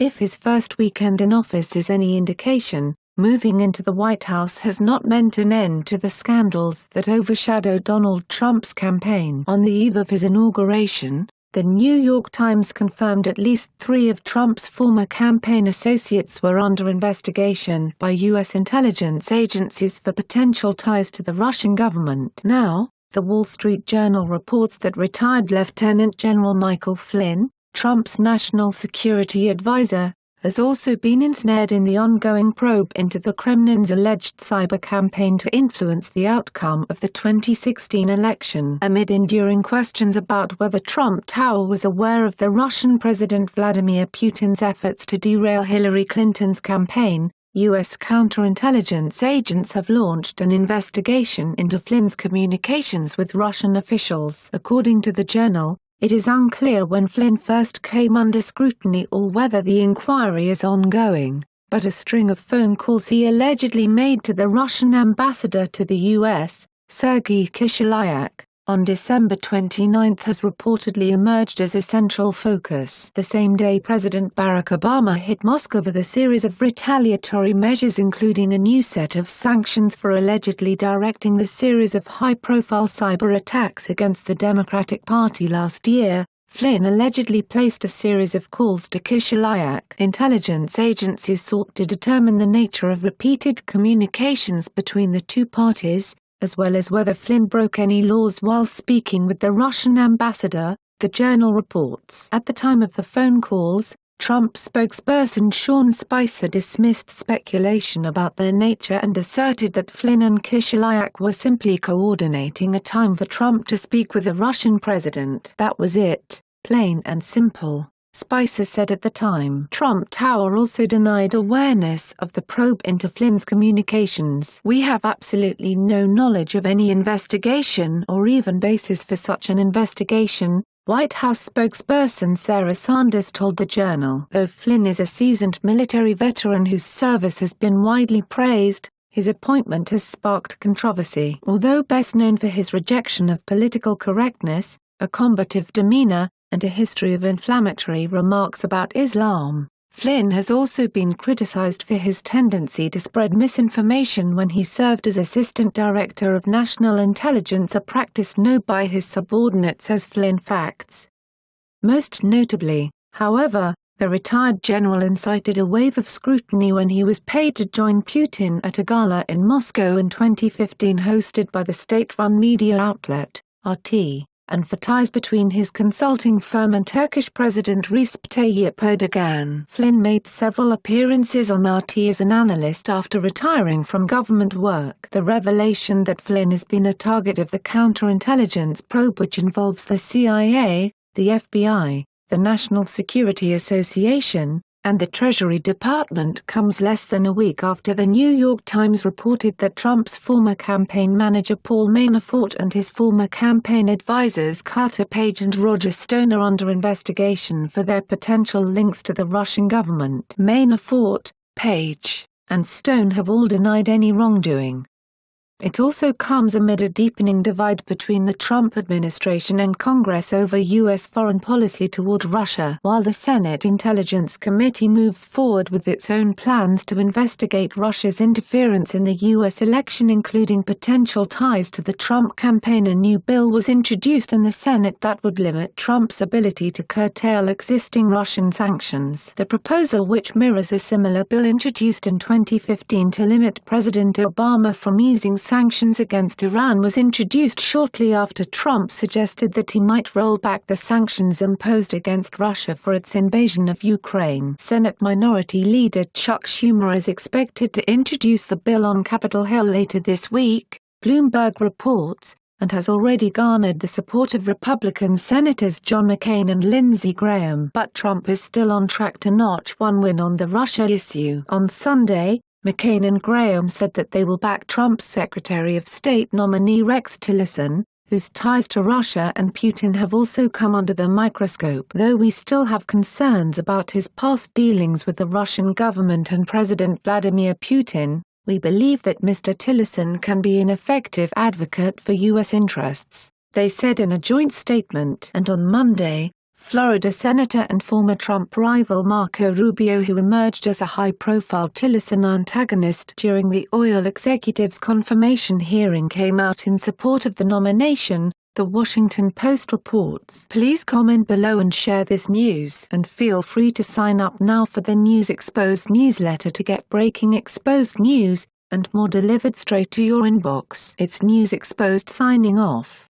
If his first weekend in office is any indication, moving into the White House has not meant an end to the scandals that overshadowed Donald Trump's campaign. On the eve of his inauguration, The New York Times confirmed at least 3 of Trump's former campaign associates were under investigation by U.S. intelligence agencies for potential ties to the Russian government. Now, The Wall Street Journal reports that retired Lieutenant General Michael Flynn, Trump's national security advisor, has also been ensnared in the ongoing probe into the Kremlin's alleged cyber campaign to influence the outcome of the 2016 election. Amid enduring questions about whether Trump Tower was aware of the Russian President Vladimir Putin's efforts to derail Hillary Clinton's campaign, U.S. counterintelligence agents have launched an investigation into Flynn's communications with Russian officials. According to the Journal, it is unclear when Flynn first came under scrutiny or whether the inquiry is ongoing, but a string of phone calls he allegedly made to the Russian ambassador to the U.S., Sergei Kislyak, on December 29 has reportedly emerged as a central focus. The same day President Barack Obama hit Moscow with a series of retaliatory measures, including a new set of sanctions for allegedly directing the series of high-profile cyber attacks against the Democratic Party last year, Flynn allegedly placed a series of calls to Kislyak. Intelligence agencies sought to determine the nature of repeated communications between the two parties, as well as whether Flynn broke any laws while speaking with the Russian ambassador, the Journal reports. At the time of the phone calls, Trump spokesperson Sean Spicer dismissed speculation about their nature and asserted that Flynn and Kislyak were simply coordinating a time for Trump to speak with the Russian president. That was it, plain and simple, Spicer said at the time. Trump Tower also denied awareness of the probe into Flynn's communications. "We have absolutely no knowledge of any investigation or even basis for such an investigation," White House spokesperson Sarah Sanders told the Journal. Though Flynn is a seasoned military veteran whose service has been widely praised, his appointment has sparked controversy. Although best known for his rejection of political correctness, a combative demeanor, and a history of inflammatory remarks about Islam, Flynn has also been criticized for his tendency to spread misinformation when he served as Assistant Director of National Intelligence, a practice known by his subordinates as Flynn Facts. Most notably, however, the retired general incited a wave of scrutiny when he was paid to join Putin at a gala in Moscow in 2015 hosted by the state-run media outlet, RT. And for ties between his consulting firm and Turkish President Recep Tayyip Erdogan. Flynn made several appearances on RT as an analyst after retiring from government work. The revelation that Flynn has been a target of the counterintelligence probe, which involves the CIA, the FBI, the National Security Association, and the Treasury Department, comes less than a week after The New York Times reported that Trump's former campaign manager Paul Manafort and his former campaign advisors Carter Page and Roger Stone are under investigation for their potential links to the Russian government. Manafort, Page, and Stone have all denied any wrongdoing. It also comes amid a deepening divide between the Trump administration and Congress over U.S. foreign policy toward Russia. While the Senate Intelligence Committee moves forward with its own plans to investigate Russia's interference in the U.S. election, including potential ties to the Trump campaign, a new bill was introduced in the Senate that would limit Trump's ability to curtail existing Russian sanctions. The proposal, which mirrors a similar bill introduced in 2015 to limit President Obama from easing sanctions against Iran, was introduced shortly after Trump suggested that he might roll back the sanctions imposed against Russia for its invasion of Ukraine. Senate Minority Leader Chuck Schumer is expected to introduce the bill on Capitol Hill later this week, Bloomberg reports, and has already garnered the support of Republican Senators John McCain and Lindsey Graham. But Trump is still on track to notch one win on the Russia issue. On Sunday, McCain and Graham said that they will back Trump's Secretary of State nominee Rex Tillerson, whose ties to Russia and Putin have also come under the microscope. Though we still have concerns about his past dealings with the Russian government and President Vladimir Putin, we believe that Mr. Tillerson can be an effective advocate for U.S. interests, they said in a joint statement. And on Monday, Florida Senator and former Trump rival Marco Rubio, who emerged as a high-profile Tillerson antagonist during the oil executive's confirmation hearing, came out in support of the nomination, The Washington Post reports. Please comment below and share this news. And feel free to sign up now for the News Exposed newsletter to get breaking exposed news, and more delivered straight to your inbox. It's News Exposed signing off.